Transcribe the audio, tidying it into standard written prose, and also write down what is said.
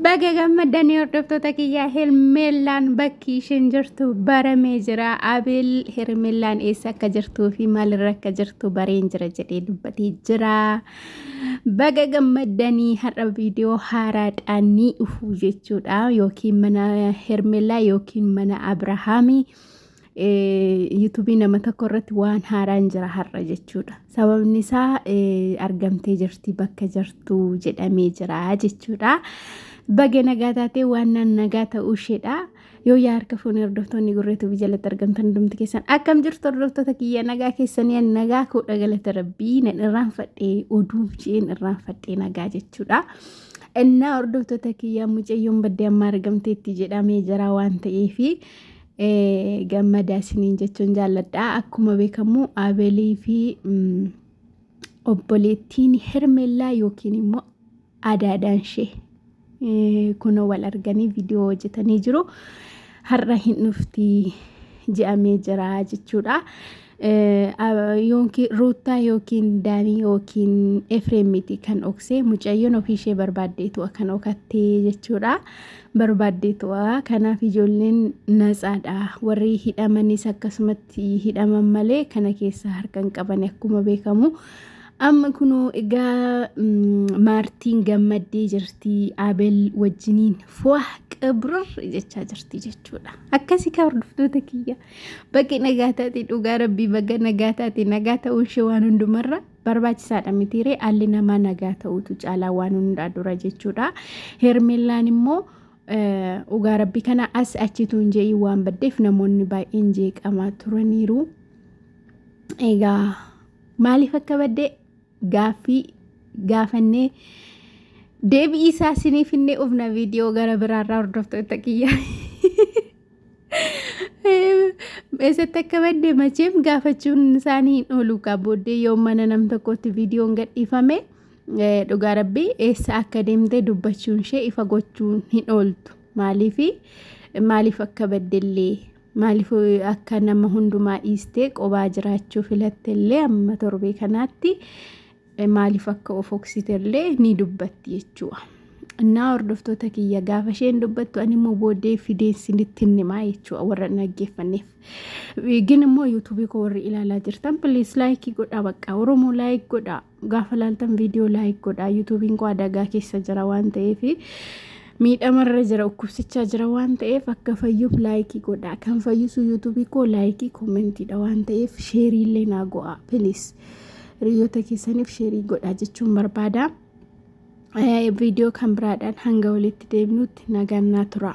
Baga gammadanii hordoftoota kiyyaa Hermeelaan bakki isheen jirtu baramee jira. Abeel Hermeelaan eessa akka jirtuu fi maalirra akka jirtu bareen jira jedhee dubbatee jira. Baga gammadanii har'a viidiyoo haaraadhaan ni dhufu jechuudha. Yookiin mana Hermeelaa yookiin mana Abrahaamii yuutuubii nama tokko irratti waan haaraan jira har'a jechuudha. Sababni isaa argamtee jirti bakka jirtu jedhamee jira jechuudha. Baga nagaa taatee waan nagaa ta'uu isheedha. Yoo yaa harka fuunee hordoftoonni gurreetu jalatti argamtan dhumti keessan akkam jirtu hordoftoota kiyya nagaa keessanii nagaa koodha galata rabbii nan irraanfadhee oduuf jeen irraanfadhee nagaa jechuudha. Innaa hordoftoota kiyya mucayyoon baddee amma argamteetti jedhamee jira waan ta'eef gammadaa isiniin jechuun jaalladha. Akkuma beekamu Abeelii fi obboleettiin Hermeelaa yookiin immoo adaadhaan ishee kunoo wal arganii viidiyoo hojjetanii jiru. Har'a hin dhufti jedhamee jira jechuudha. Yookiin Ruutaa yookiin Daanii yookiin Efreemiti kan oksee mucayyoon ofii ishee barbaaddeetu kan okattee jechuudha. Barbaaddeetu kanaaf ijoolleen natsaadha. Warri hidhamanis akkasumatti hidhaman malee kana keessa harkan qaban akkuma beekamu. Amma kunoo egaa maartiin gammaddee jirti Abeel wajjiniin fuah qabrar jechaa jirti jechuudha. Akkasii ka hordoftoota kiyya bakki nagaa taate dhugaa rabbii baga nagaa taate nagaa ta'uun ishee waan hundumarra barbaachisaadha mitiiree alli namaa nagaa ta'utu caalaa waan hundaa dura jechuudha. Hermeelaan immoo dhugaa rabbii kana as achituun jee'ii waan baddeef namoonni baay'een jeeqamaa turaniiru. Egaa maaliif akka baddee gaafannee deebii isaa isiniif illee ufna viidiyoo gara biraarraa hordoftoota kiyya. Eessatti akka baddee macheef gaafachuun isaanii hin oolu booddee yoo mana nam tokkotti viidiyoon gadhiifame dhugaa rabbii eessa akka deemte dubbachuun ishee ifa gochuun hin ooltu. Maaliif akka baddellee maaliif akka nama hundumaa dhiistee qobaa jiraachuu filattellee amma torbee kanaatti maaliif akka of oksitellee ni dubbatti jechuudha. Innaa hordoftoota kiyya gaafa isheen dubbattu ani immoo booddee fideensinitti himaa jechuudha warra dhaggeeffanneef. Gin immoo yuutuubii koo warri ilaalaa jirtan please laayikii godhaa bakka Oromoo laayik godhaa gaafa laaltan viidiyoo laayik godhaa yuutuubiin koo adagaa keessa jira waan ta'eef miidhamarra jira ukkubsichaa jira waan ta'eef akka fayyuuf laayikii godhaa kan fayyisu yuutuubii koo laayikii koomentiidha waan ta'eef sheerii illee naa go'aa please hiriyoota keessaniif sheerii godhaa jechuun barbaada. Viidiyoo kan biraadhaan hanga walitti deebinutti nagaan naa tura.